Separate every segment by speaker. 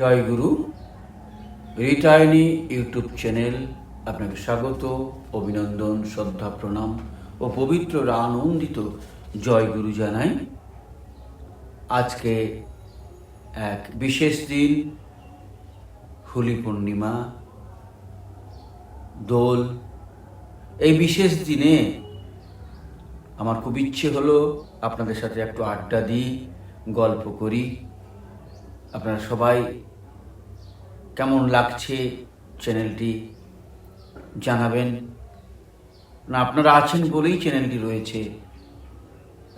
Speaker 1: জয় গুরু রিটার্নি YouTube channel আপনাকে স্বাগত, অভিনন্দন, শ্রদ্ধা, প্রণাম ও পবিত্র আনন্দিত জয় গুরু জানাই। আজকে এক বিশেষ দিন, হোলি পূর্ণিমা, দোল। এই বিশেষ দিনে আমার খুব ইচ্ছে হলো আপনাদের সাথে একটু আড্ডা দিই, গল্প করি। আপনারা সবাই কেমন লাগছে চ্যানেলটি জানাবেন। না, আপনারা আছেন বলেই চ্যানেলটি রয়েছে,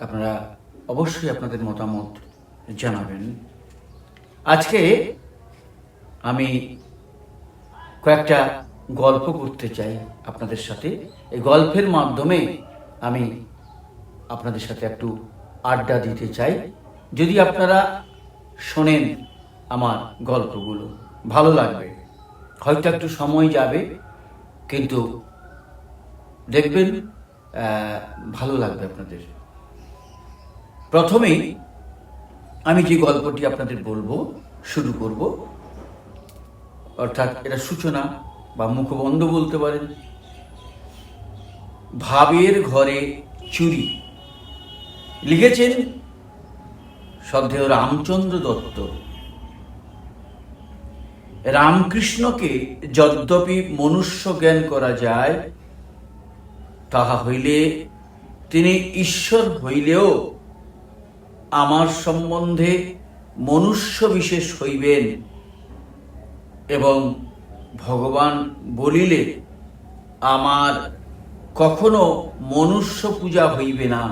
Speaker 1: আপনারা অবশ্যই আপনাদের মতামত জানাবেন। আজকে আমি কয়েকটা গল্প করতে চাই আপনাদের সাথে। এই গল্পের মাধ্যমে আমি আপনাদের সাথে একটু আড্ডা দিতে চাই। যদি আপনারা শোনেন আমার গল্পগুলো, ভালো লাগবে। হয়তো একটু সময় যাবে, কিন্তু দেখবেন ভালো লাগবে আপনাদের। প্রথমেই আমি যে গল্পটি আপনাদের বলবো, শুরু করব, অর্থাৎ এটা সূচনা বা মুখবন্ধ বলতে পারেন। ভাবের ঘরে চুরি। লিখেছেন শ্রদ্ধেয় রামচন্দ্র দত্ত। রামকৃষ্ণকে যদ্যপি মনুষ্য জ্ঞান করা যায়, তাহা হইলে তিনি ঈশ্বর হইলেও আমার সম্বন্ধে মনুষ্য বিশেষ হইবেন, এবং ভগবান বলিলে আমার কখনো মনুষ্য পূজা হইবে না।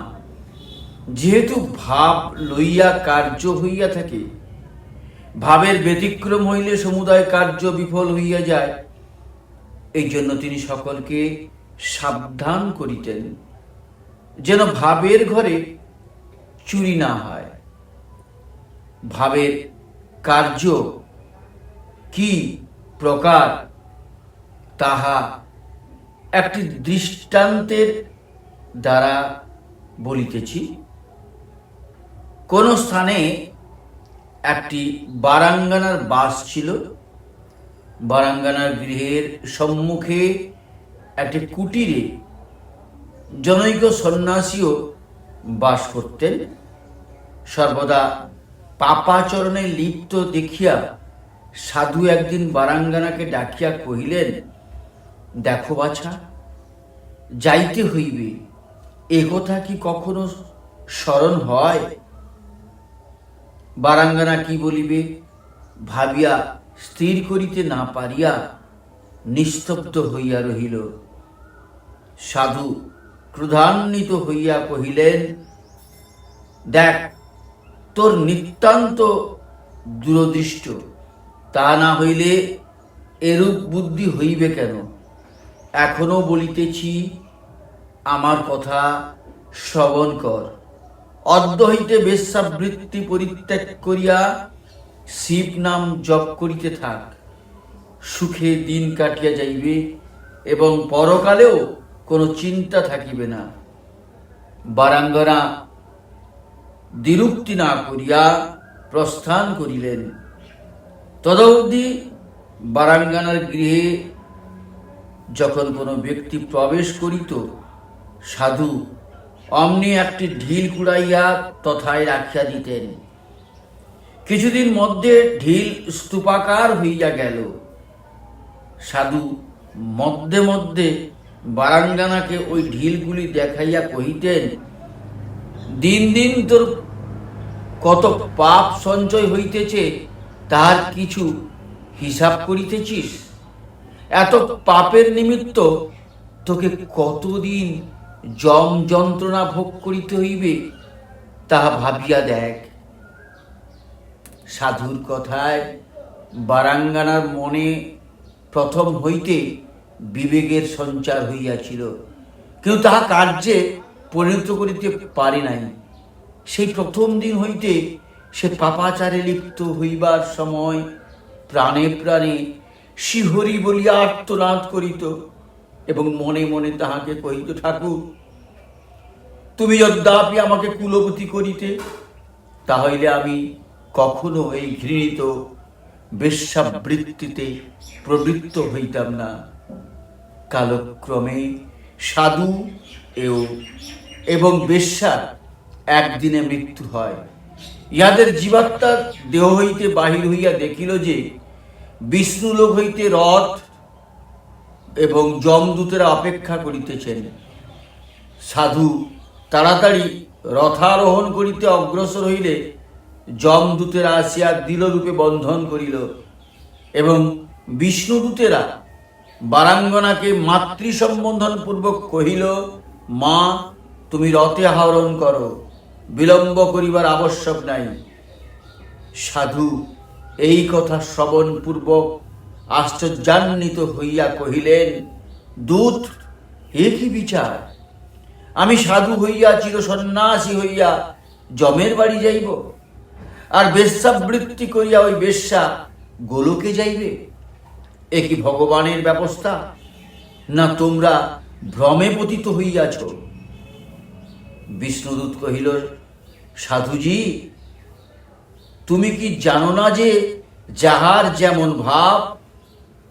Speaker 1: যেহেতু ভাব লইয়া কার্য হইয়া থাকে, ভাবের ব্যতিক্রম হইলে সমুদায় কার্য বিফল হইয়া যায়। এই জন্য তিনি সকলকে সাবধান করিতেন, যেন ভাবের ঘরে চুরি না হয়। ভাবের কার্য কি প্রকার তাহা একটি দৃষ্টান্তের দ্বারা বলিতেছি। কোন স্থানে একটি বারাঙ্গনার বাস ছিল। বারাঙ্গনার গৃহের সম্মুখে একটি কুটিরে জনৈক সন্ন্যাসীও বাস করতেন। সর্বদা পাপাচরণে লিপ্ত দেখিয়া সাধু একদিন বারাঙ্গনাকে ডাকিয়া কহিলেন, দেখো বাছা, যাইতে হইবে, এ কথা কি কখনো স্মরণ হয়? বারাঙ্গনা কি বলিবে ভাবিয়া স্থির করিতে না পারিয়া নিস্তব্ধ হইয়া রহিল। সাধু ক্রোধান্বিত হইয়া কহিলেন, দেখ, তোর নিতান্ত দূরদৃষ্ট। তা না হইলে এরূপ বুদ্ধি হইবে কেন? এখনো বলিতেছি, আমার কথা শ্রবণ কর। অদ্য হইতে বেশ্যাবৃত্তি পরিত্যাগ করিয়া শিব নাম জপ করিতে থাক। সুখে দিন কাটিয়া যাইবে এবং পরকালেও কোনো চিন্তা থাকিবে না। বারাঙ্গনা দ্বিরুক্তি না করিয়া প্রস্থান করিলেন। তদবধি বারাঙ্গনার গৃহে যখন কোনো ব্যক্তি প্রবেশ করিত, সাধু অমনি একটি ঢিল কুড়াইয়া তথায় রাখিয়া দিতেন। কিছুদিন মধ্যে ঢিল স্তূপাকার হইয়া গেল। সাধু মধ্যে মধ্যে বারাঙ্গনাকে ওই ঢিলগুলি দেখাইয়া কহিতেন, দিন দিন তোর কত পাপ সঞ্চয় হইতেছে, তার কিছু হিসাব করিতেছিস? এত পাপের নিমিত্ত তোকে কতদিন যম যন্ত্রণা ভোগ করিতে হইবে, তাহা ভাবিয়া দেখ। সাধুর কথায় বারাঙ্গনার মনে প্রথম হইতে বিবেকের সঞ্চার হইয়াছিল, কিন্তু তাহা কার্যে পরিণত করিতে পারে নাই। সেই প্রথম দিন হইতে সে পাপাচারে লিপ্ত হইবার সময় প্রাণে প্রাণে শিহরি বলিয়া আর্তনাদ করিত এবং মনে মনে তাহাকে কহিত, ঠাকুর, তুমি যদ্যাপি আমাকে কুলবতী করিতে, তাহলে আমি কখনো এই ঘৃণিত বেশ্যাবৃত্তিতে প্রবৃত্ত হইতাম না। কালক্রমে সাধু এবং বেশ্যার একদিনে মৃত্যু হয়। ইহাদের জীবাত্মা দেহ হইতে বাহির হইয়া দেখিল যে বিষ্ণুলোক হইতে রথ এবং যমদূতেরা অপেক্ষা করিতেছেন। সাধু তাড়াতাড়ি রথারোহণ করিতে অগ্রসর হইলে যমদূতেরা আসিয়া দৃঢ়রূপে বন্ধন করিল এবং বিষ্ণুদূতেরা বারাঙ্গনাকে মাতৃ সম্বোধন পূর্বক কহিল, মা, তুমি রথে আরোহণ করো, বিলম্ব করিবার আবশ্যক নাই। সাধু এই কথা শ্রবণ পূর্বক আশ্চর্যান্বিত হইয়া কহিলেন, দূত, এ কি বিচার? আমি সাধু হইয়া চির সন্ন্যাসী হইয়া যমের বাড়ি যাইব, আর বেশ্যাবৃত্তি করিয়া ওই বেশ্যা গোলকে যাইবে? এ কি ভগবানের ব্যবস্থা, না তোমরা ভ্রমে পতিত হইয়াছ? বিষ্ণুদূত কহিল, সাধুজি, তুমি কি জানো না যে যাহার যেমন ভাব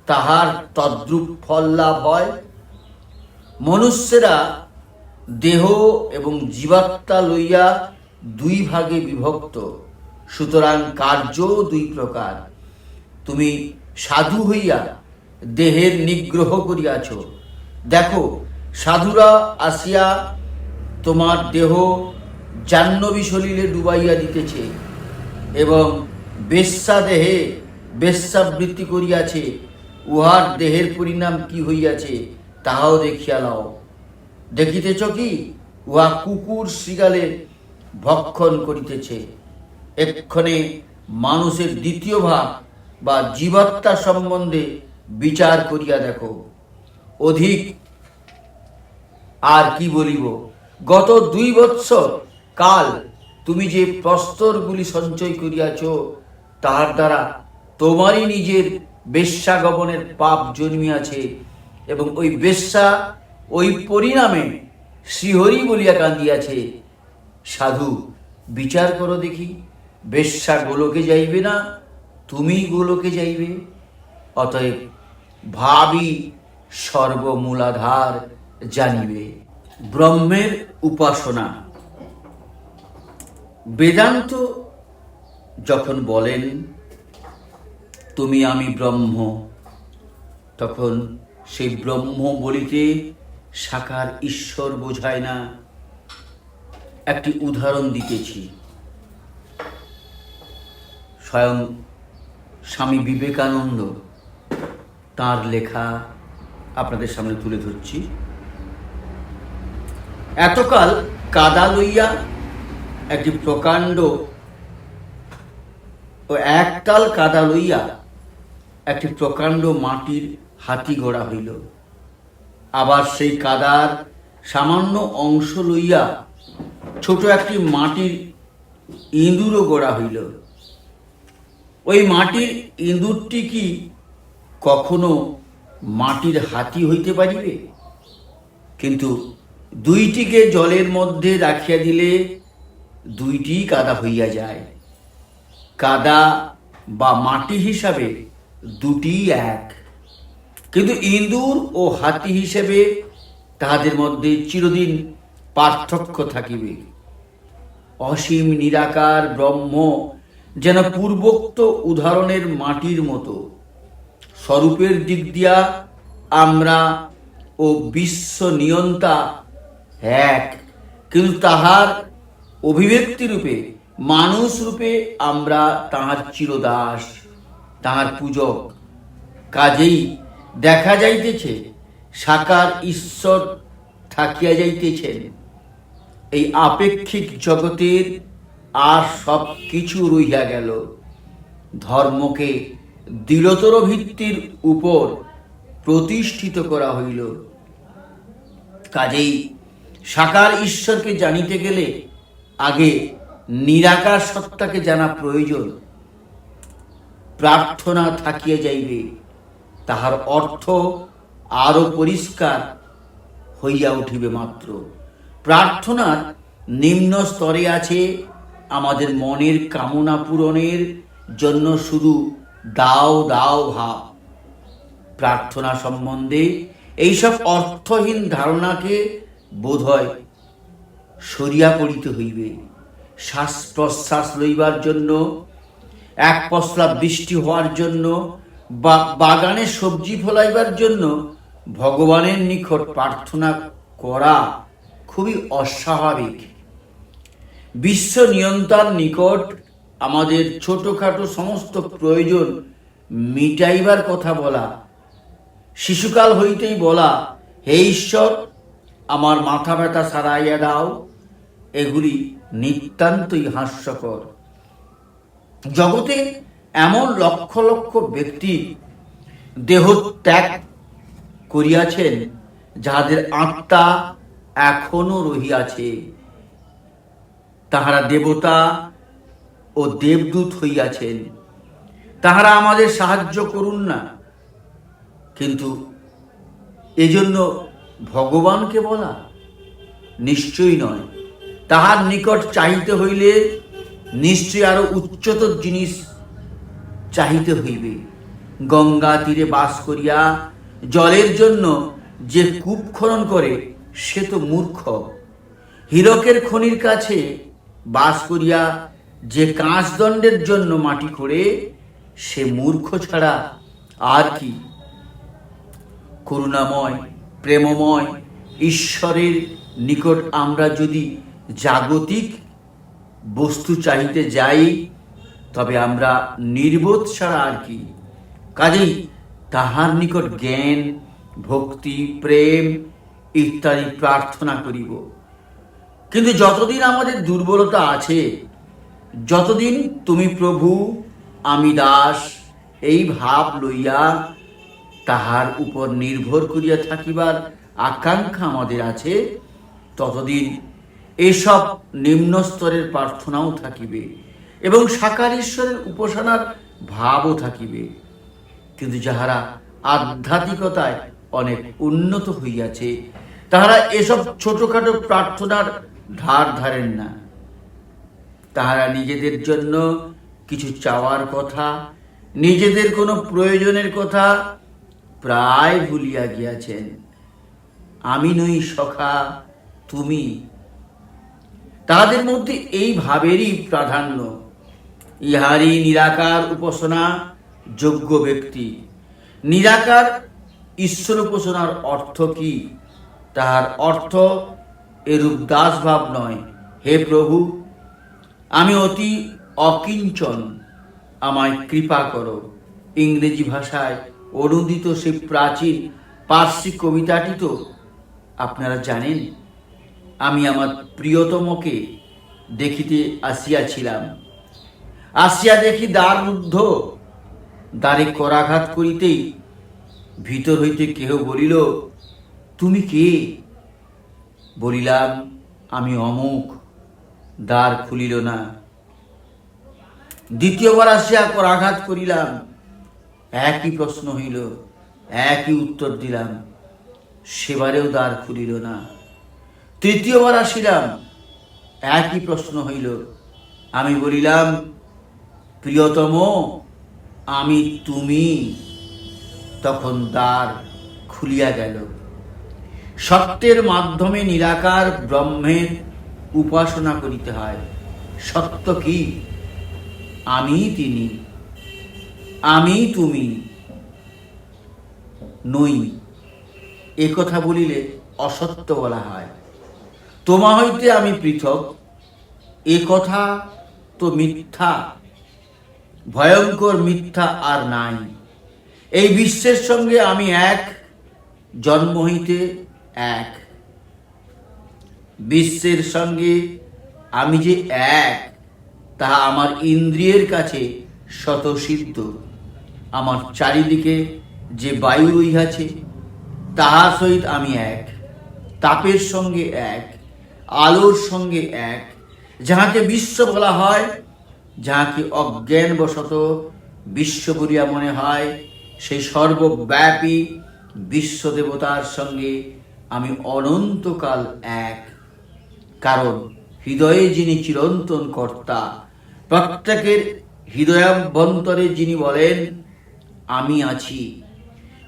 Speaker 1: তাহার তদ্রূপ ফল লাভ হয়? মনুষ্যেরা দেহ এবং জীবাত্মা লইয়া দুই ভাগে বিভক্ত, সুতরাং কার্য দুই প্রকার। তুমি সাধু হইয়া দেহের নিগ্রহ করিয়াছ। দেখো, সাধুরা আসিয়া তোমার দেহ জাহ্নবী সলিলে ডুবাইয়া দিতেছে এবং বেশ্যা দেহে বেশ্যাবৃত্তি করিয়াছে। উহার দেহের পরিণাম কি হইয়াছে তাহাও দেখিয়া লও। দেখিতেছ কি, উহা কুকুর শৃগালে ভক্ষণ করিতেছে। এক্ষণে মানুষের দ্বিতীয় ভাগ বা জীবাত্মা সম্বন্ধে বিচার করিয়া দেখো। অধিক আর কি বলিব? গত 2 বৎসর কাল তুমি যে প্রস্তরগুলি সঞ্চয় করিয়াছ, তাহার দ্বারা তোমারই নিজের বেশ্যাগমনের পাপ জন্মিয়াছে এবং ওই বেশ্যা ওই পরিণামে শ্রীহরি বলিয়া কাঁদিয়াছে। সাধু, বিচার করো দেখি, বেশ্যা গোলকে যাইবে না তুমি গোলকে যাইবে? অতএব ভাবি সর্বমূলাধার জানিবে। ব্রহ্মের উপাসনা। বেদান্ত যখন বলেন তুমি আমি ব্রহ্ম, তখন সেই ব্রহ্ম বলিতে সাকার ঈশ্বর বোঝায় না। একটি উদাহরণ দিতেছি। স্বয়ং স্বামী বিবেকানন্দ তাঁর লেখা আপনাদের সামনে তুলে ধরছি। এতকাল কাদা লইয়া একটি প্রকাণ্ড একতাল কাদা লইয়া একটি প্রকাণ্ড মাটির হাতি গড়া হইল। আবার সেই কাদার সামান্য অংশ লইয়া ছোট একটি মাটির ইঁদুরও গড়া হইল। ওই মাটির ইঁদুরটি কি কখনো মাটির হাতি হইতে পারিবে? কিন্তু দুইটিকে জলের মধ্যে রাখিয়া দিলে দুইটি কাদা হইয়া যায়। কাদা বা মাটি হিসাবে দুটি এক, কিন্তু ইঁদুর ও হাতি হিসেবে তাহাদের মধ্যে চিরদিন পার্থক্য থাকিবে। অসীম নিরাকার ব্রহ্ম যেন পূর্বোক্ত উদাহরণের মাটির মতো। স্বরূপের দিক দিয়া আমরা ও বিশ্ব নিয়ন্তা এক, কিন্তু তাহার অভিব্যক্তি রূপে মানুষ রূপে আমরা তাহার চিরদাস, তাহার পূজক। কাজেই দেখা যাইতেছে সাকার ঈশ্বর থাকিয়া যাইতেছেন। এই আপেক্ষিক জগতের আর সব কিছু রইয়া গেল। ধর্মকে দৃঢ়তর ভিত্তির উপর প্রতিষ্ঠিত করা হইল। কাজেই সাকার ঈশ্বরকে জানিতে গেলে আগে নিরাকার সত্তাকে জানা প্রয়োজন। প্রার্থনা থাকিয়া যাইবে, তাহার অর্থ আরো পরিষ্কার হইয়া উঠিবে মাত্র। প্রার্থনার নিম্ন স্তরে আছে আমাদের মনের কামনা পূরণের জন্য শুধু দাও দাও ভাব। প্রার্থনা সম্বন্ধে এইসব অর্থহীন ধারণাকে বোধহয় সরিয়া পড়িতে হইবে। শ্বাস প্রশ্বাস লইবার জন্য, এক পশলা বৃষ্টি হওয়ার জন্য, বা বাগানে সবজি ফলাইবার জন্য ভগবানের নিকট প্রার্থনা করা খুবই অস্বাভাবিক। বিশ্ব নিয়ন্তার নিকট আমাদের ছোটখাটো সমস্ত প্রয়োজন মিটাইবার কথা বলা, শিশুকাল হইতেই বলা, হে ঈশ্বর আমার মাথা ব্যথা সারাইয়া দাও, এগুলি নিতান্তই হাস্যকর। জগতে এমন লক্ষ লক্ষ ব্যক্তি দেহ ত্যাগ করিয়াছেন, যাহাদের আত্মা এখনো রহিয়াছে। তাহারা দেবতা ও দেবদূত হইয়াছেন, তাহারা আমাদের সাহায্য করুন না। কিন্তু এজন্য ভগবানকে বলা নিশ্চয়ই নয়। তাহার নিকট চাহিতে হইলে নিশ্চয়ই আরো উচ্চতর জিনিস চাহিতে হইবে। গঙ্গা তীরে বাস করিয়া জলের জন্য যে কূপ খনন করে সে তো মূর্খ। হীরকের খনির কাছে বাস করিয়া যে কাঁচদণ্ডের জন্য মাটি খোঁড়ে সে মূর্খ ছাড়া আর কি। করুণাময় প্রেমময় ঈশ্বরের নিকট আমরা যদি জাগতিক বস্তু চাইতে যাই, তবে আমরা নির্বোধ ছাড়া আর কি। কাজেই তাহার নিকট জ্ঞান, ভক্তি, প্রেম ইত্যাদি প্রার্থনা করিব। কিন্তু যতদিন আমাদের দুর্বলতা আছে, যতদিন তুমি প্রভু আমি দাস এই ভাব লইয়া তাহার উপর নির্ভর করিয়া থাকিবার আকাঙ্ক্ষা আমাদের আছে, ততদিন এসব নিম্ন স্তরের প্রার্থনাও থাকিবে এবং সাকার ঈশ্বরের উপাসনার ভাবও থাকিবে। কিন্তু যাহারা আধ্যাত্মিকতায় অনেক উন্নত হইয়াছে, তাহারা এসব ছোটখাটো প্রার্থনার ধার ধারেন না। তাহারা নিজেদের জন্য কিছু চাওয়ার কথা, নিজেদের কোনো প্রয়োজনের কথা প্রায় ভুলিয়া গিয়াছেন। আমি নই সখা, তুমি। তাদের মধ্যে এই ভাবেরই প্রাধান্য। ইহারই নিরাকার উপাসনা যোগ্য ব্যক্তি। নিরাকার ঈশ্বর উপাসনার অর্থ কি? তাহার অর্থ এরূপ দাসভাব নয়, হে প্রভু আমি অতি অকিঞ্চন, আমায় কৃপা করো। ইংরেজি ভাষায় অনুদিত সেই প্রাচীন পার্সি কবিতাটি তো আপনারা জানেন। আমি আমার প্রিয়তমকে দেখিতে আসিয়াছিলাম, আসিয়া দেখি দ্বার রুদ্ধ, দ্বারে করাঘাত করিতেই ভিতর হইতে কেহ বলিল, তুমি কে? বলিলাম, আমি অমুক। দ্বার খুলিল না। দ্বিতীয়বার আসিয়া করাঘাত করিলাম, একই প্রশ্ন হইল, একই উত্তর দিলাম, সেবারেও দ্বার খুলিল না। তৃতীয়বার আসিলাম, একই প্রশ্ন হইল। আমি বলিলাম, প্রিয়তম আমি তুমি। তখন দ্বার খুলিয়া গেল। সত্যের মাধ্যমে নিরাকার ব্রহ্মের উপাসনা করিতে হয়। সত্য কি? আমি তিনি, আমি তুমি নই। এ কথা বলিলে অসত্য বলা হয়। তোমা হইতে আমি পৃথক, এ কথা তো মিথ্যা। ভয়ঙ্কর মিথ্যা আর নাই। এই বিশ্বের সঙ্গে আমি এক, জন্ম হইতে এক। বিশ্বের সঙ্গে আমি যে এক, তাহা আমার ইন্দ্রিয়ের কাছে স্বতঃসিদ্ধ। আমার চারিদিকে যে বায়ু রহিয়াছে, তাহার সহিত আমি এক। তাপের সঙ্গে এক, আলোর সঙ্গে এক। যাহাকে বিশ্ব বলা হয়, যাহাকে অজ্ঞানবশত বিশ্ব বলিয়া মনে হয়, সেই সর্বব্যাপী বিশ্বদেবতার সঙ্গে আমি অনন্তকাল এক। কারণ হৃদয়ে যিনি চিরন্তন কর্তা, প্রত্যেকের হৃদয়াভ্যন্তরে যিনি বলেন আমি আছি,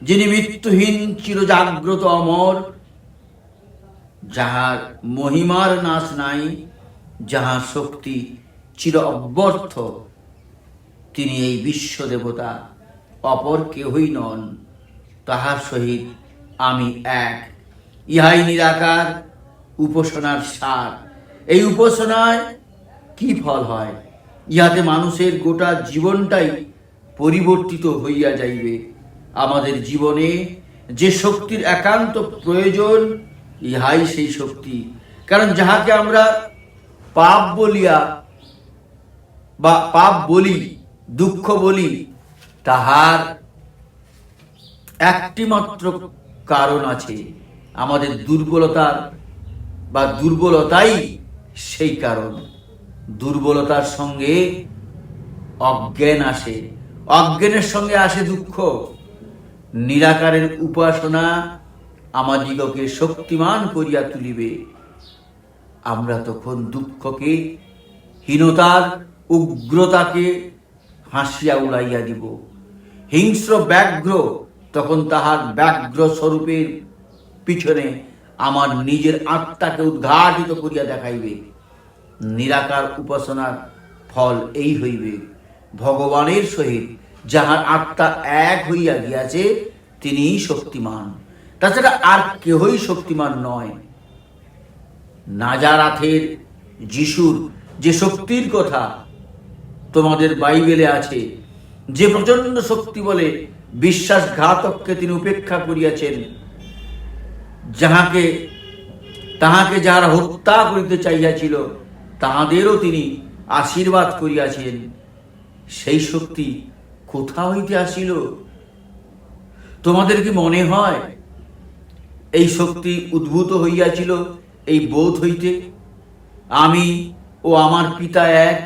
Speaker 1: যিনি মৃত্যুহীন চিরজাগ্রত অমর, যাহার মহিমার নাশ নাই, যাহার শক্তি চির অব্যর্থ, তিনি এই বিশ্ব দেবতা, অপর কেহই নন। তাহার সহিত আমি এক। ইহাই নিরাকার উপাসনার সার। এই উপাসনায় কি ফল হয়? ইহাতে মানুষের গোটা জীবনটাই পরিবর্তিত হইয়া যাইবে। আমাদের জীবনে যে শক্তির একান্ত প্রয়োজন, ইহাই সেই শক্তি। কারণ যাহাকে আমরা পাপ বলিয়া বা পাপ বলি, দুঃখ বলি, তাহার একটি মাত্র কারণ আছে, আমাদের দুর্বলতার বা দুর্বলতাই সেই কারণ। দুর্বলতার সঙ্গে অজ্ঞান আসে, অজ্ঞানের সঙ্গে আসে দুঃখ। নিরাকারের উপাসনা আমাদিগকে শক্তিমান করিয়া তুলিবে। আমরা তখন দুঃখকে, হীনতার উগ্রতাকে হাসিয়া উড়াইয়া দিব। হিংস্র ব্যাঘ্র তখন তাহার ব্যাঘ্র স্বরূপের পিছনে আমার নিজের আত্মাকে উদ্ঘাটিত করিয়া দেখাইবে। নিরাকার উপাসনার ফল এই হইবে, ভগবানের সহিত যাহার আত্মা এক হইয়া গিয়াছে তিনিই শক্তিমান। তাছাড়া আর কেহই শক্তিমান নয়। নাজারাথের যিশুর যে শক্তির কথা তোমাদের বাইবেলে আছে, যে প্রচন্ড শক্তি বলে বিশ্বাসঘাতককে তিনি উপেক্ষা করিয়াছেন, তাহাকে যাহারা হত্যা করিতে চাইয়াছিল তাহাদেরও তিনি আশীর্বাদ করিয়াছেন, সেই শক্তি কোথা হইতে আসিল? তোমাদের কি মনে হয় এই শক্তি উদ্ভূত হইয়াছিল এই বোধ হইতে আমি ও আমার পিতা এক?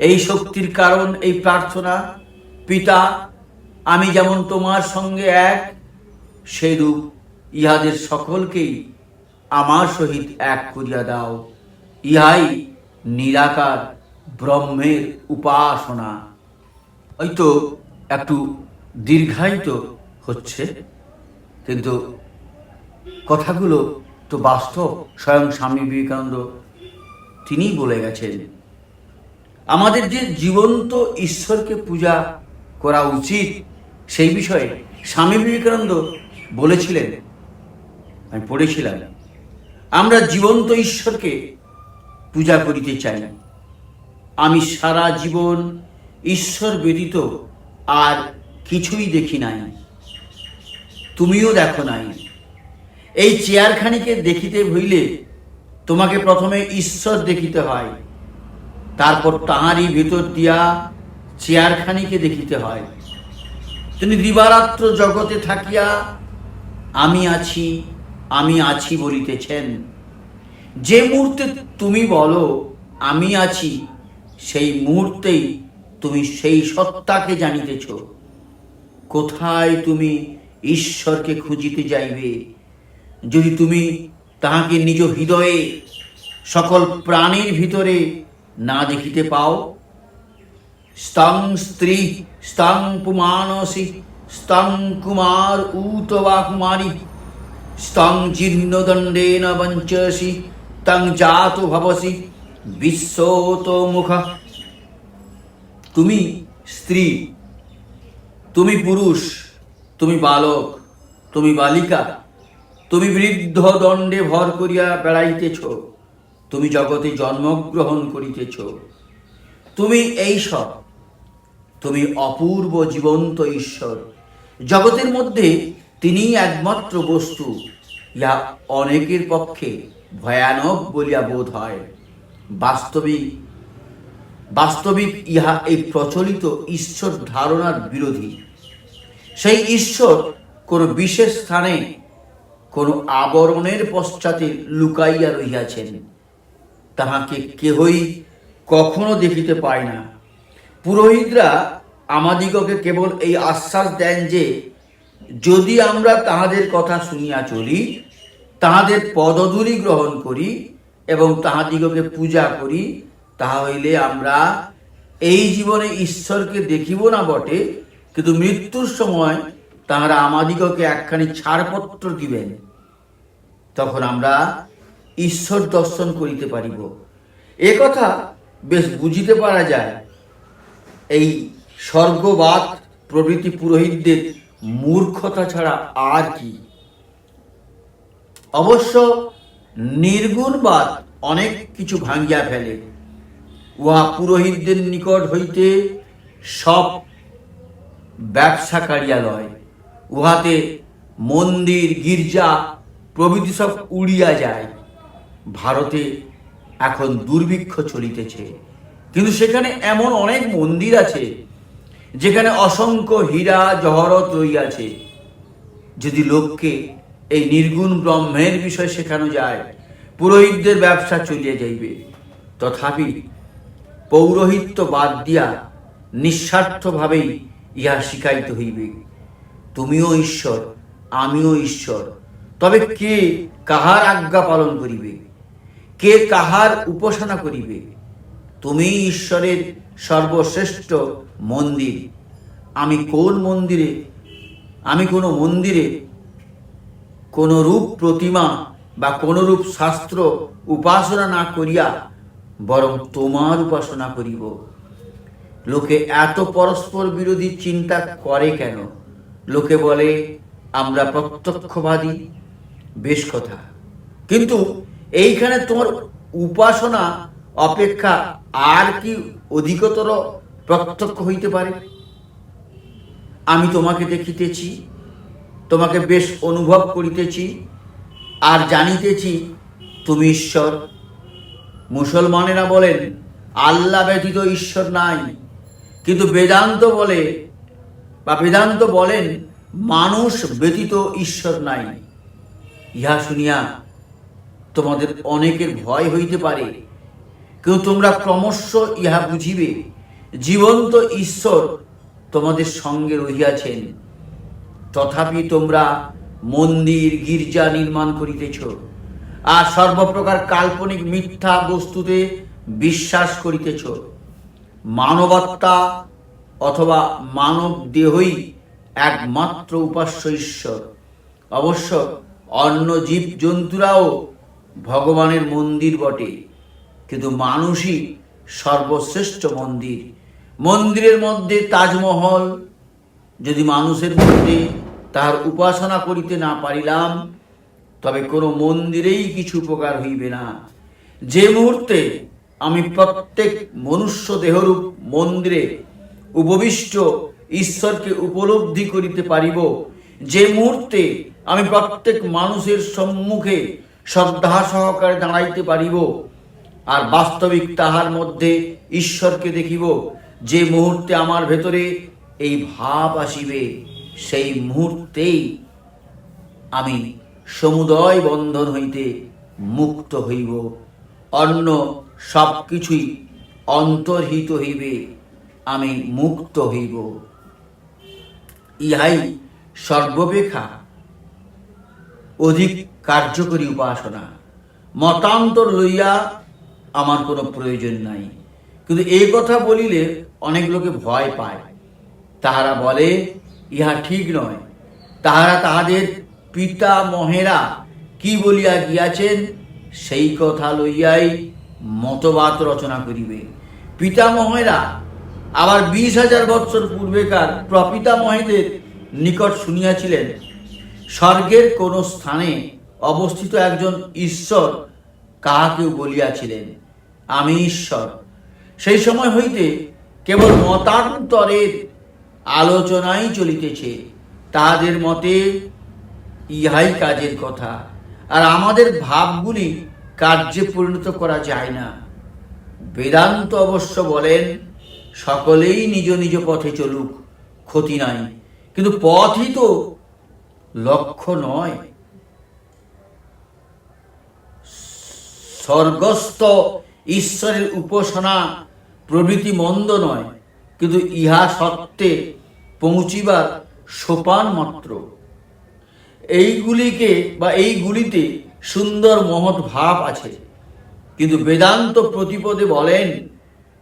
Speaker 1: এই শক্তির কারণ এই প্রার্থনা, পিতা আমি যেমন তোমার সঙ্গে এক, সেইরূপ ইহাদের সকলকেই আমার সহিত এক করিয়া দাও। ইহাই নিরাকার ব্রহ্মের উপাসনা। হয়তো একটু দীর্ঘায়িত হচ্ছে, কিন্তু কথাগুলো তো বাস্তব। স্বয়ং স্বামী বিবেকানন্দ তিনিই বলে গেছেন আমাদের যে জীবন্ত ঈশ্বরকে পূজা করা উচিত, সেই বিষয়ে স্বামী বিবেকানন্দ বলেছিলেন, আমি পড়েছিলাম, আমরা জীবন্ত ঈশ্বরকে পূজা করিতে চাই। আমি সারা জীবন ঈশ্বর ব্যতীত আর কিছুই দেখি নাই, তুমিও দেখো নাই। এই চেয়ারখানিকে দেখিতে হইলে তোমাকে প্রথমে ঈশ্বর দেখিতে হয়, তারপর তাহারই ভিতর দিয়া চেয়ারখানিকে দেখিতে হয়। তিনি দিবারাত্র জগতে থাকিয়া আমি আছি বলিতেছেন। যে মুহূর্তে তুমি বলো আমি আছি, সেই মুহূর্তেই তুমি সেই সত্তাকে জানিতেছ। কোথায় তুমি ঈশ্বরকে খুঁজিতে যাইবে যদি তুমি তাহাকে নিজ হৃদয়ে সকল প্রাণীর ভিতরে না দেখিতে পাও? স্তং স্ত্রী স্তং পুমানসি স্তং কুমার উতবা কুমারী স্তং জীর্ণদণ্ডেন বঞ্চসি তং জাত ভবসি বিশ্বত মুখ। তুমি স্ত্রী, তুমি পুরুষ, তুমি বালক, তুমি বালিকা, তুমি বৃদ্ধ দণ্ডে ভর করিয়া বেড়াইতেছ, তুমি জগতে জন্মগ্রহণ করিতেছ। তুমি এই সব, তুমি অপূর্ব জীবন্ত ঈশ্বর। জগতের মধ্যে তিনি একমাত্র বস্তু। ইহা অনেকের পক্ষে ভয়ানক বলিয়া বোধ হয়। বাস্তবিক ইহা এই প্রচলিত ঈশ্বর ধারণার বিরোধী। সেই ঈশ্বর কোনো বিশেষ স্থানে কোনো আবরণের পশ্চাতে লুকাইয়া রহিয়াছেন, তাহাকে কেহই কখনো দেখিতে পায় না। পুরোহিতরা আমাদিগকে কেবল এই আশ্বাস দেন যে যদি আমরা তাহাদের কথা শুনিয়া চলি, তাহাদের পদধূলি গ্রহণ করি এবং তাহাদিগকে পূজা করি, তাহা হইলে আমরা এই জীবনে ঈশ্বরকে দেখিব না বটে, কিন্তু মৃত্যুর সময় তাহারা আমাদিগকে একখানি ছাড়পত্র দিবেন, তখন আমরা ঈশ্বর দর্শন করিতে পারিব। এ কথা বেশ বুঝিতে পারা যায় এই স্বর্গবাদ প্রভৃতি পুরোহিতদের মূর্খতা ছাড়া আর কি। অবশ্য নির্গুণবাদ অনেক কিছু ভাঙ্গিয়া ফেলে। উহা পুরোহিতদের নিকট হইতে সব ব্যবসা কারিয়া লয়। উহাতে মন্দির গির্জা প্রভৃতি সব উড়িয়া যায়। ভারতে এখন দুর্ভিক্ষ চলিতেছে, কিন্তু সেখানে এমন অনেক মন্দির আছে যেখানে অসংখ্য হীরা জহরত রইয়াছে। যদি লোককে এই নির্গুণ ব্রহ্মের বিষয় শেখানো যায়, পুরোহিতদের ব্যবসা চলিয়া যাইবে। তথাপি পৌরোহিত্য বাদ দিয়া নিঃস্বার্থভাবেই ইহা শিখাইতে হইবে। তুমিও ঈশ্বর, আমিও ঈশ্বর, তবে কে কাহার আজ্ঞা পালন করিবে, কে কাহার উপাসনা করিবে? তুমি ঈশ্বরের সর্বশ্রেষ্ঠ মন্দির। আমি কোনো মন্দিরে কোনো রূপ প্রতিমা বা কোনো রূপ শাস্ত্র উপাসনা না করিয়া বরং তোমার উপাসনা করিব। লোকে এত পরস্পর বিরোধী চিন্তা করে কেন? লোকে বলে আমরা প্রত্যক্ষবাদী। বেশ কথা, কিন্তু এইখানে তোমার উপাসনা অপেক্ষা আর কি অধিকতর প্রত্যক্ষ হইতে পারে? আমি তোমাকে দেখিতেছি, তোমাকে বেশ অনুভব করিতেছি, আর জানিতেছি তুমি ঈশ্বর। মুসলমানেরা বলেন আল্লাহ ব্যতীত ঈশ্বর নাই, কিন্তু বেদান্ত বলেন মানুষ ব্যতীত ঈশ্বর নাই। ইহা শুনিয়া তোমাদের অনেকের ভয় হইতে পারে, কিন্তু তোমরা ক্রমশ ইহা বুঝিবে, জীবন্ত ঈশ্বর তোমাদের সঙ্গে রহিয়াছেন। তথাপি তোমরা মন্দির গির্জা নির্মাণ করিতেছ, আর সর্বপ্রকার কাল্পনিক মিথ্যা বস্তুতে বিশ্বাস করিতেছ। মানবাত্মা অথবা মানব দেহই একমাত্র উপাস্য ঈশ্বর। অবশ্য অন্য জীব জন্তুরাও ভগবানের মন্দির বটে, কিন্তু মানুষই সর্বশ্রেষ্ঠ মন্দির। মন্দিরের মধ্যে তাজমহল, যদি মানুষের মধ্যে তাহার উপাসনা করিতে না পারিলাম, তবে কোনো মন্দিরেই কিছু উপকার হইবে না। যে মুহূর্তে আমি প্রত্যেক মনুষ্য দেহরূপ মন্দিরে উপবিষ্ট ঈশ্বরকে উপলব্ধি করিতে পারিব, যে মুহূর্তে আমি প্রত্যেক মানুষের সম্মুখে শ্রদ্ধা সহকারে দাঁড়াইতে পারিব আর বাস্তবিক তাহার মধ্যে ঈশ্বরকে দেখিব, যে মুহূর্তে আমার ভেতরে এই ভাব আসিবে, সেই মুহূর্তেই আমি সমুদয় বন্ধন হইতে মুক্ত হইব। অন্য সব কিছুই অন্তর্হিত হইবে, আমি মুক্ত হইব। ইহাই সর্বাপেক্ষা অধিক কার্যকরী উপাসনা। মতান্তর লইয়া আমার কোনো প্রয়োজন নাই, কিন্তু এই কথা বলিলে অনেক লোকে ভয় পায়। তাহারা বলে ইহা ঠিক নয়। তাহারা তাহাদের পিতামহেরা কি বলিয়া গিয়াছেন সেই কথা লইয়াই মতবাদ রচনা করিবে। পিতামহেরা আবার 20,000 বৎসর পূর্বেকার প্রপিতামহেদের নিকট শুনিয়াছিলেন স্বর্গের কোন স্থানে অবস্থিত একজন ঈশ্বর কাহাকেও বলিয়াছিলেন আমি ঈশ্বর। সেই সময় হইতে কেবল মতান্তরের আলোচনাই চলিতেছে। তাহাদের মতে ইহাই কাজের কথা, আর আমাদের ভাবগুলি কার্যে পরিণত করা যায় না। বেদান্ত অবশ্য বলেন সকলেই নিজ নিজ পথে চলুক, ক্ষতি নাই, কিন্তু পথই তো লক্ষ্য নয়। স্বর্গস্থ ঈশ্বরের উপাসনা প্রভৃতি মন্দ নয়, কিন্তু ইহা সত্যে পৌঁছিবার সোপান মাত্র। এইগুলিতে সুন্দর মহৎ ভাব আছে, কিন্তু বেদান্ত প্রতিপদে বলেন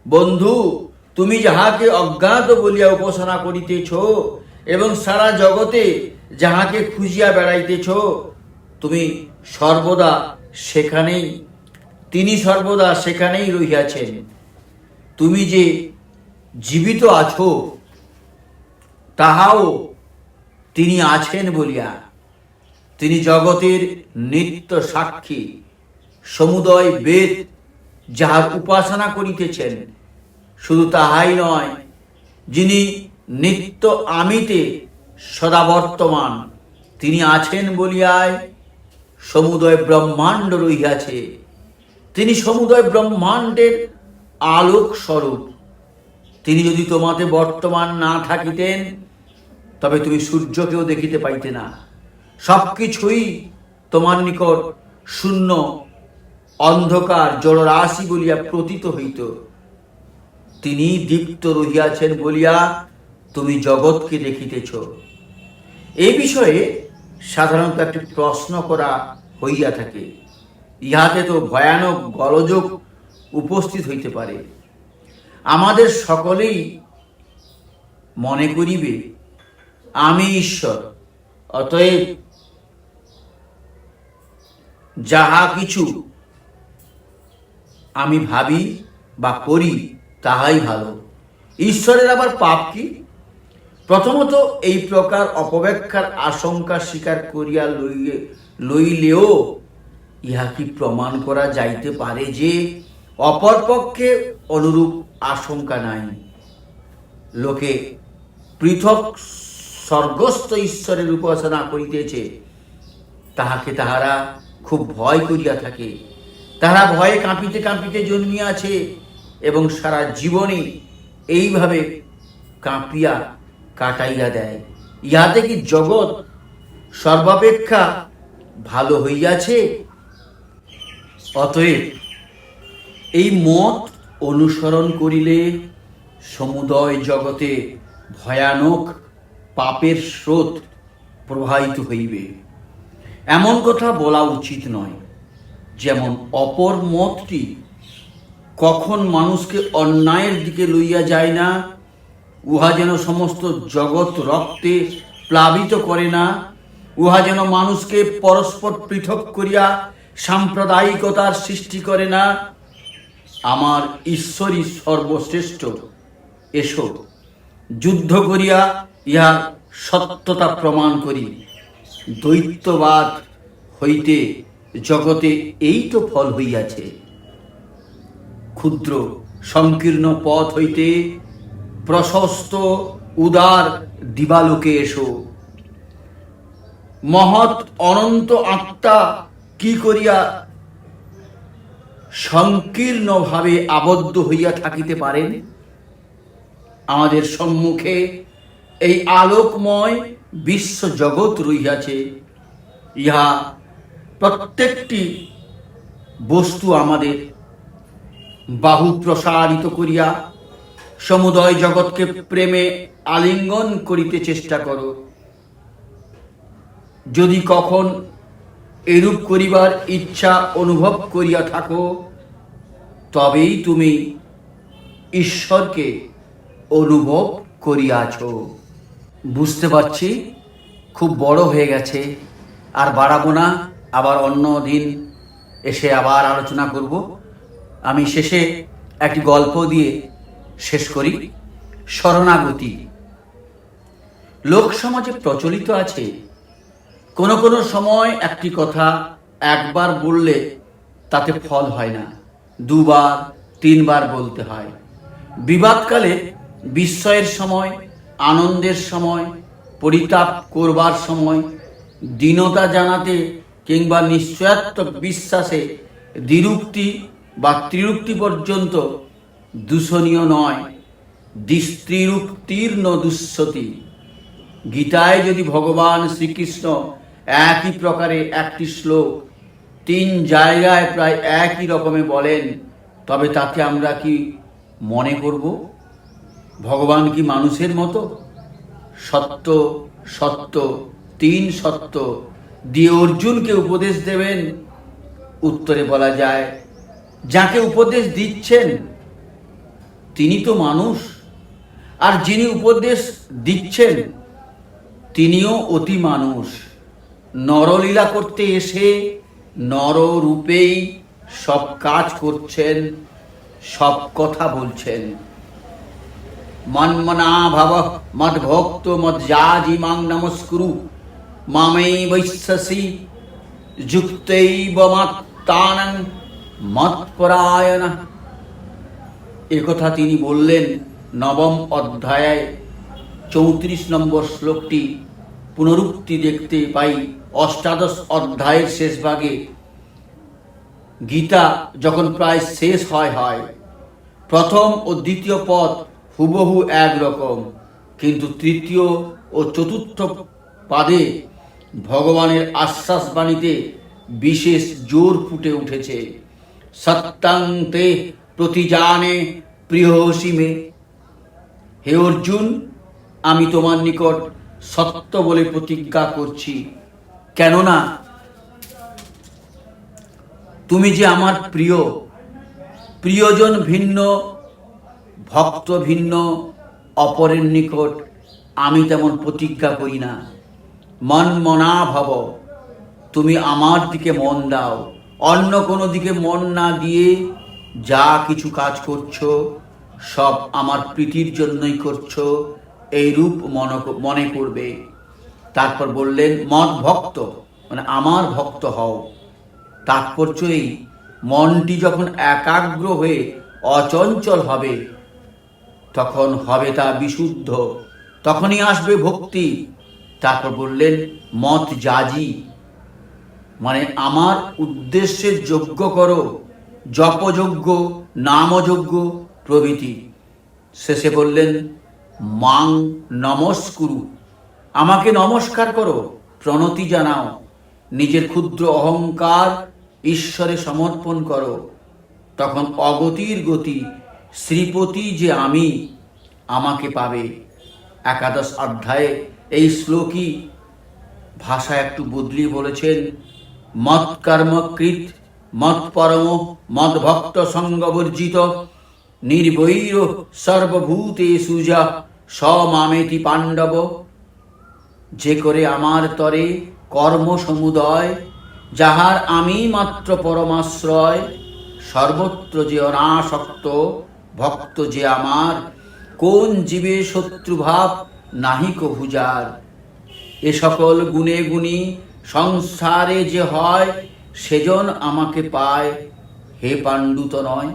Speaker 1: বন্ধু, তুমি যাহাকে অজ্ঞাত বলিয়া উপাসনা করিতেছ এবং সারা জগতে যাহাকে খুঁজিয়া বেড়াইতেছ, তুমি সর্বদা সেখানেই, তিনি সর্বদা সেখানেই রহিয়াছেন। তুমি যে জীবিত আছো তাহাও তিনি আছেন বলিয়া। তিনি জগতের নিত্য সাক্ষী, সমুদয় বেদ যাহার উপাসনা করিতেছেন। শুধু তাহাই নয়, যিনি নিত্য আমিতে সদা বর্তমান, তিনি আছেন বলিয়ায় সমুদয় ব্রহ্মাণ্ড রহিয়াছে। তিনি সমুদয় ব্রহ্মাণ্ডের আলোক স্বরূপ। তিনি যদি তোমাতে বর্তমান না থাকিতেন, তবে তুমি সূর্যকেও দেখিতে পাইতে না। সব কিছুই তোমার নিকট শূন্য অন্ধকার জলরাশি বলিয়া প্রতীত হইত। তিনি দীপ্ত রহিয়াছেন বলিয়া তুমি জগৎকে দেখিতেছ। এই বিষয়ে সাধারণত একটি প্রশ্ন করা হইয়া থাকে। ইহাতে তো ভয়ানক গোলযোগ উপস্থিত হইতে পারে। আমাদের সকলেই মনে করিবে আমি ঈশ্বর, অতএব যাহা কিছু আমি ভাবি বা করি তাহাই ভালো। ঈশ্বরের আবার পাপ কি? প্রথমত এই প্রকার অপব্যাখ্যার আশঙ্কা স্বীকার করিয়া লইলেও ইহা কি প্রমাণ করা যাইতে পারে যে অপর পক্ষে অনুরূপ আশঙ্কা নাই? লোকে পৃথক স্বর্গস্থ ঈশ্বরের উপাসনা করিতেছে, তাহাকে তাহারা খুব ভয় করিয়া থাকে। তাহারা ভয়ে কাঁপিতে কাঁপিতে জন্মিয়াছে এবং সারা জীবনে এইভাবে কাঁপিয়া কাটাইয়া দেয়। ইহাতে কি জগৎ সর্বাপেক্ষা ভালো হইয়াছে? অতএব এই মত অনুসরণ করিলে সমুদয় জগতে ভয়ানক পাপের স্রোত প্রবাহিত হইবে। এমন কথা বলা উচিত নয়। যেমন অপর মতটি কখন মানুষকে অন্যায়ের দিকে লইয়া যায় না, উহা যেন সমস্ত জগৎ রক্তে প্লাবিত করে না, উহা যেন মানুষকে পরস্পর পৃথক করিয়া সাম্প্রদায়িকতার সৃষ্টি করে না। আমার ঈশ্বরই সর্বশ্রেষ্ঠ, এসো যুদ্ধ করিয়া ইহার সত্যতা প্রমাণ করি। দ্বৈতবাদ হইতে জগতে এই তো ফল হইয়াছে। ক্ষুদ্র সংকীর্ণ পথ হইতে প্রশস্ত উদার দিবালোকে এসো। মহৎ অনন্ত আত্মা কি করিয়া সংকীর্ণভাবে আবদ্ধ হইয়া থাকিতে পারেন? আমাদের সম্মুখে এই আলোকময় বিশ্ব জগৎ রহিয়াছে। ইহা প্রত্যেকটি বস্তু আমাদের বাহু প্রসারিত করিয়া সমুদয় জগৎকে প্রেমে আলিঙ্গন করিতে চেষ্টা করো। যদি কখন এরূপ করিবার ইচ্ছা অনুভব করিয়া থাকো, তবেই তুমি ঈশ্বরকে অনুভব করিয়াছ। বুঝতে পারছি খুব বড় হয়ে গেছে, আর বাড়াবো না। আবার অন্য দিন এসে আবার আলোচনা করব। আমি শেষে একটি গল্প দিয়ে শেষ করি। শরণাগতি লোক সমাজে প্রচলিত আছে। কোনো কোনো সময় একটি কথা একবার বললে তাতে ফল হয় না, দুবার তিনবার বলতে হয়। বিবাদকালে, বিস্ময়ের সময়, আনন্দের সময়, পরিতাপ করবার সময়, দীনতা জানাতে কিংবা নিশ্চয়াত্মক বিশ্বাসে দ্বিরুক্তি বা ত্রিরুক্তি পর্যন্ত দূষণীয় নয়। দ্বিস্ত্রিরুক্তির্ন দুঃসতি। গীতায় যদি ভগবান শ্রীকৃষ্ণ একই প্রকারে একটি শ্লোক 3 জায়গায় প্রায় একই রকমে বলেন, তবে তাতে আমরা কি মনে করব? ভগবান কি মানুষের মতো? সত্য সত্য 3 সত্য দিয়ে অর্জুনকে উপদেশ দেবেন? উত্তরে বলা যায়, যাকে উপদেশ দিচ্ছেন তিনি তো মানুষ, আর যিনি উপদেশ দিচ্ছেন তিনিও অতি মানুষ। নরলীলা করতে এসে নররূপেই সব কাজ করছেন, সব কথা বলছেন। মন্মনা ভব মদ্ভক্ত মজ্জাজি মাং নমস্কুরু মামৈ বৈশ্যসি যুক্তৈব মত্তানং মৎপরায়ণ। একথা তিনি বললেন নবম অধ্যায়ে 34 নম্বর শ্লোকটি পুনরুক্তি দেখতে পাই অষ্টাদশ অধ্যায়ের শেষ ভাগে। গীতা যখন প্রায় শেষ হয়, প্রথম ও দ্বিতীয় পদ হুবহু একরকম, কিন্তু তৃতীয় ও চতুর্থ পাদে ভগবানের আশ্বাস বাণীতে বিশেষ জোর ফুটে উঠেছে। সত্যং তে প্রতিজানে প্রিয়সি মে। হে অর্জুন, আমি তোমার নিকট সত্য বলে প্রতিজ্ঞা করছি, কেননা তুমি যে আমার প্রিয়। প্রিয়জন ভিন্ন, ভক্ত ভিন্ন, অপরের নিকট আমি তেমন প্রতিজ্ঞা করি না। মন্মনা ভব, তুমি আমার দিকে মন দাও, অন্য কোনো দিকে মন না দিয়ে যা কিছু কাজ করছো সব আমার প্রীতির জন্যই করছো, এই রূপ মনে করবে। তারপর বললেন মদ ভক্ত, মানে আমার ভক্ত হও। তাৎপর্য এই, মনটি যখন একাগ্র হয়ে অচঞ্চল হবে তখন হবে তা বিশুদ্ধ, তখনই আসবে ভক্তি। তারপর বললেন মত যাজি, মানে আমার উদ্দেশ্যের যোগ্য করো, জপযোগ্য, নামযোগ্য প্রভৃতি। শেষে বললেন মাং নমস্কুরু, আমাকে নমস্কার করো, প্রণতি জানাও, নিজের ক্ষুদ্র অহংকার ঈশ্বরে সমর্পণ করো। তখন অগতির গতি, শ্রীপতি যে আমি, আমাকে পাবে। একাদশ অধ্যায়ে এই শ্লোকই ভাষা একটু বদলিয়ে বলেছেন মৎ কর্মকৃত মৎ পরম মৎ ভক্ত সঙ্গবর্জিত নির্বৈর সর্বভূতেষু যা স্বমামেতি পাণ্ডব। যে করে আমার তরে কর্ম সমুদয়, যাহার আমি মাত্র পরমাশ্রয়, সর্বত্র যে অনাসক্ত ভক্ত যে আমার, কোন জীবে শত্রুভাব নাহি কভু যার। এ সকল গুণে গুণী সংসারে যে হয়, সেজন আমাকে পায়, হে পাণ্ডুত নয়।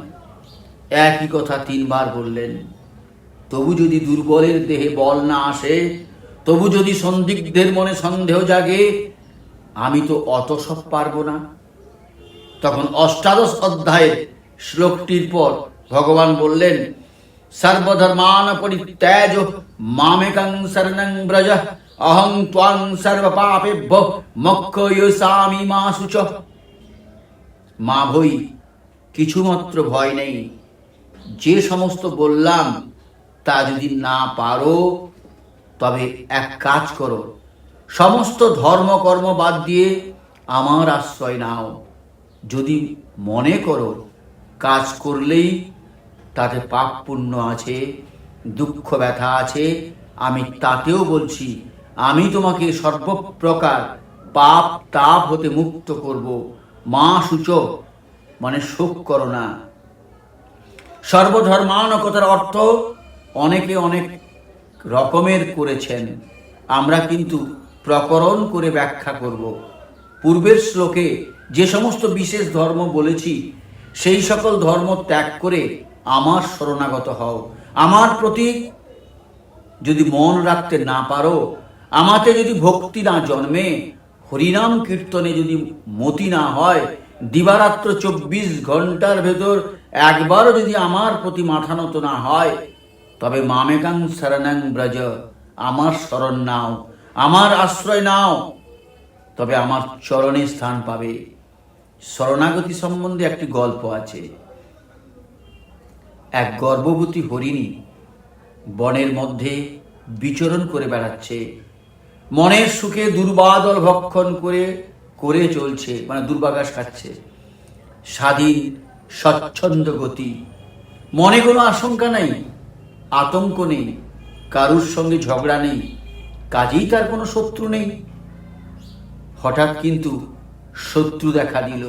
Speaker 1: একই কথা 3 বার বললেন। তবু যদি দুর্বলের দেহে বল না আসে, তবু যদি সন্দিগ্ধের মনে সন্দেহ জাগে, আমি তো অত সব পারবো না। তখন অষ্টাদশ অধ্যায়ের শ্লোকটির পর ভগবান বললেন সর্বধর্মান পরিত্যাজ মামেকং শরণং ব্রজ অহং ত্বাং সর্বপাপেভ্যো মোক্ষয়িষ্যামি মা শুচ। মা ভই, কিছুমাত্র ভয় নেই। যে সমস্ত বললাম তা যদি না পারো তবে এক কাজ করো, সমস্ত ধর্মকর্ম বাদ দিয়ে আমার আশ্রয় নাও। যদি মনে করো কাজ করলেই তাতে পাপ পুণ্য আছে, দুঃখ ব্যথা আছে, আমি তাতেও বলছি আমি তোমাকে সর্বপ্রকার পাপ তাপ হতে মুক্ত করব। মা শুচ, মানে শোক করো না। সর্বধর্মান কথার অর্থ অনেকে অনেক রকমের করেছেন, আমরা কিন্তু প্রকরণ করে ব্যাখ্যা করব। পূর্বের শ্লোকে যে সমস্ত বিশেষ ধর্ম বলেছি সেই সকল ধর্ম ত্যাগ করে আমার শরণাগত হও। আমার প্রতি যদি মন রাখতে না পারো, আমাতে যদি ভক্তি না জন্মে, হরিনাম কীর্তনে যদি মতি না হয়, দিবারাত্র 24 ঘন্টার ভেতর একবারও যদি আমার প্রতি মাথা নত না হয়, তবে মামেকাং শরণং ব্রজ, আমার শরণ নাও, আমার আশ্রয় নাও, তবে আমার চরণে স্থান পাবে। শরণাগতি সম্বন্ধে একটি গল্প আছে। এক গর্ভবতী হরিণী বনের মধ্যে বিচরণ করে বেড়াচ্ছে, মনের সুখে দুর্বাদল ভক্ষণ করে চলছে, মানে দুর্বাঘাস খাচ্ছে। স্বাধীন স্বচ্ছন্দ গতি, মনে কোনো আশঙ্কা নেই, আতঙ্ক নেই, কারুর সঙ্গে ঝগড়া নেই, কাজেই তার কোনো শত্রু নেই। হঠাৎ কিন্তু শত্রু দেখা দিল।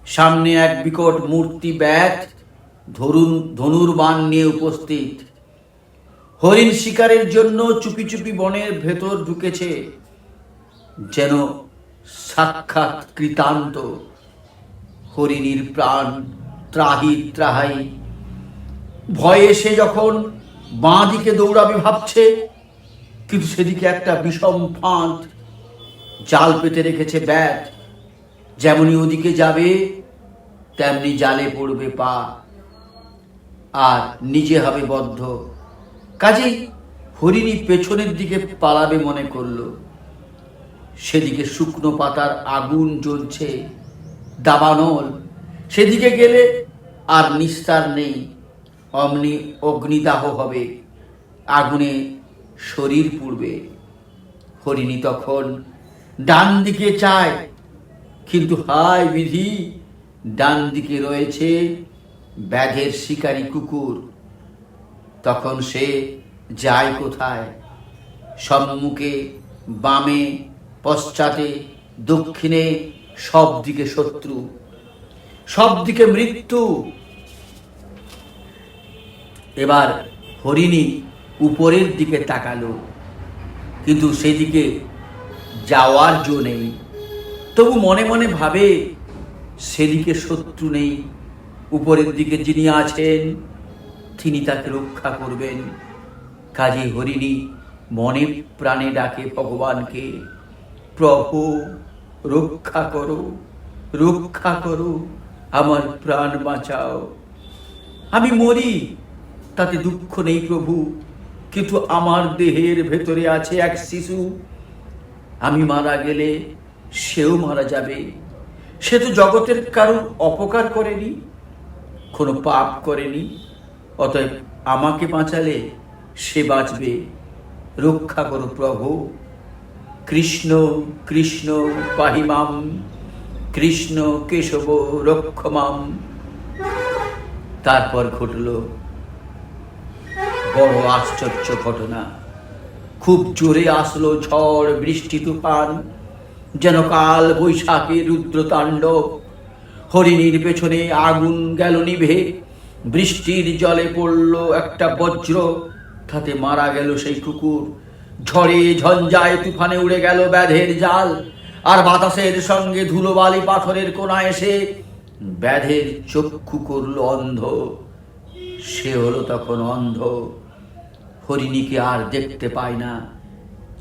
Speaker 1: সামনে এক বিকট মূর্তি ব্যাট ধনুর বাণ নিয়ে উপস্থিত। হরিণ শিকারের জন্য চুপি চুপি বনের ভেতর ঢুকেছে, যেন সাক্ষাৎ কৃতান্ত। হরিণীর প্রাণ ত্রাহি ত্রাহাই। ভয়ে সে যখন বাঁ দিকে দৌড়াবে ভাবছে, কিন্তু সেদিকে একটা বিষম ফাঁদ জাল পেতে রেখেছে ব্যাট। যেমনি ওদিকে যাবে তেমনি জালে পড়বে পা, আর নিজে হবে বদ্ধ। কাজেই হরিণী পেছনের দিকে পালাবে মনে করল। সেদিকে শুকনো পাতার আগুন জ্বলছে, দাবানল। সেদিকে গেলে আর নিস্তার নেই, অমনি অগ্নিদাহ হবে, আগুনে শরীর পুড়বে। হরিণী তখন ডান দিকে চায়, কিন্তু হায় বিধি, ডান দিকে রয়েছে ব্যাঘের শিকারী কুকুর। তখন সে যায় কোথায়? সম্মুখে, বামে, পশ্চাতে, দক্ষিণে, সব দিকে শত্রু, সব দিকে মৃত্যু। এবার হরিণী উপরের দিকে তাকালো, কিন্তু সেদিকে যাওয়ার জো নেই। তবু মনে মনে ভাবে, সেদিকে শত্রু নেই, উপরের দিকে যিনি আছেন তিনি তাকে রক্ষা করবেন। কাজে হরিণী মনে প্রাণে ডাকে ভগবানকে, প্রভু রক্ষা করো, রক্ষা করো, আমার প্রাণ বাঁচাও। আমি মরি তাতে দুঃখ নেই প্রভু, কিন্তু আমার দেহের ভেতরে আছে এক শিশু। আমি মারা গেলে সেও মারা যাবে। সে তো জগতের কারোর অপকার করেনি, কোনো পাপ করেনি, অতএব আমাকে বাঁচালে সে বাঁচবে। রক্ষা করো প্রভু। কৃষ্ণ কৃষ্ণ পাহিমাম, কৃষ্ণ কেশব রক্ষমাম। তারপর ঘটল বড় আশ্চর্য ঘটনা। খুব জোরে আসলো ঝড়, বৃষ্টি, তুফান, যেন কাল বৈশাখী রুদ্রতাণ্ডব। হরিণীর পেছনে আগুন গেল নিভে, বৃষ্টির জলে পড়ল একটা বজ্র, তাতে মারা গেল সেই কুকুর। ঝড়ে ঝঞ্ঝায় তুফানে উড়ে গেল ব্যাধের জাল, আর বাতাসের সঙ্গে ধুলোবালি পাথরের কোণা এসে ব্যাধের চক্ষু করল অন্ধ। সে হলো তখন অন্ধ, হরিণীকে আর দেখতে পায় না।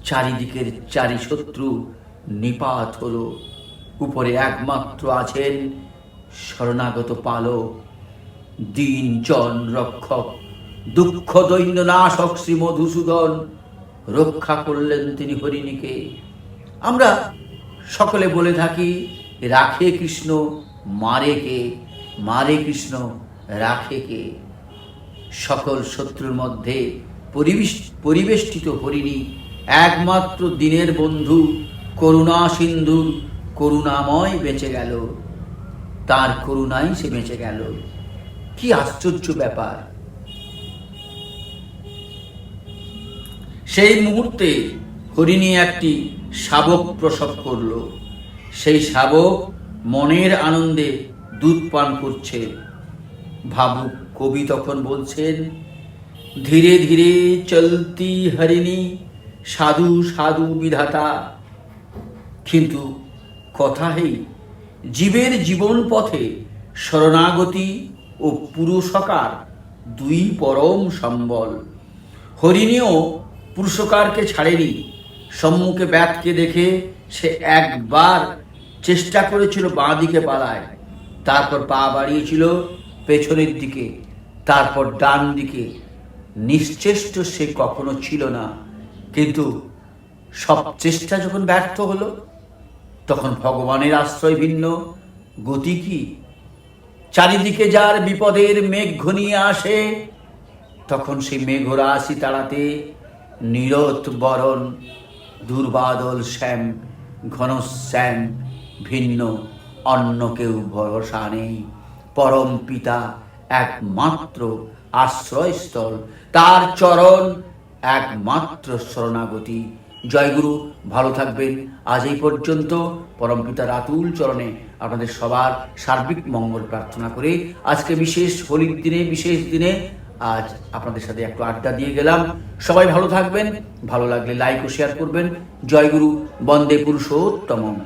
Speaker 1: চারিদিকের চারি শত্রু নিপাত হলো। উপরে একমাত্র আছেন শরণাগত পালক, দীন জন রক্ষক, দুঃখ দৈন্য নাশক শ্রী মধুসূদন। রক্ষা করলেন তিনি হরিণীকে। আমরা সকলে বলে থাকি, রাখে কৃষ্ণ মারে কে, মারে কৃষ্ণ রাখে কে। সকল শত্রুর মধ্যে পরিবেষ্টিত হরিণী একমাত্র দিনের বন্ধু, করুণা সিন্ধু, করুণাময় বেঁচে গেল। তার করুণাই সে বেঁচে গেল। কি আশ্চর্য ব্যাপার! সেই মুহূর্তে হরিণী একটি শাবক প্রসব করল। সেই শাবক মনের আনন্দে দুধ পান করছে। ভাবুক কবি তখন বলছেন, ধীরে ধীরে চলতি হরিণী, সাধু সাধু বিধাতা। কিন্তু কথা হেই, জীবের জীবন পথে শরণাগতি ও পুরুষকার দুই পরম সম্বল। হরিণীও পুরুষকারকে ছাড়েনি। সম্মুখে ব্যাধকে দেখে সে একবার চেষ্টা করেছিল বাঁ দিকে পালায়, তারপর পা বাড়িয়েছিল পেছনের দিকে, তারপর ডান দিকে। নিশ্চেষ্ট সে কখনো ছিল না, কিন্তু সব চেষ্টা যখন ব্যর্থ হলো, তখন ভগবানের আশ্রয় ভিন্ন গতি কি? চারিদিকে যার বিপদের মেঘ ঘনিয়ে আসে, তখন সেই মেঘরাশি তাড়াতে নীরত বরণ, দুর্বাদল শ্যাম, ঘন শ্যাম, ভিন্ন অন্য কেউ ভরসা নেই। পরম পিতা একমাত্র আশ্রয়স্থল, তার চরণ একমাত্র শরণাগতি। জয়গুরু, ভালো থাকবেন। আজ এই পর্যন্ত। পরমপিতার আতুল চরণে আপনাদের সবার সার্বিক মঙ্গল প্রার্থনা করে আজকে বিশেষ হোলির দিনে, বিশেষ দিনে আজ আপনাদের সাথে একটু আড্ডা দিয়ে গেলাম। সবাই ভালো থাকবেন। ভালো লাগলে লাইক ও শেয়ার করবেন। জয়গুরু, বন্দে পুরুষোত্তমম।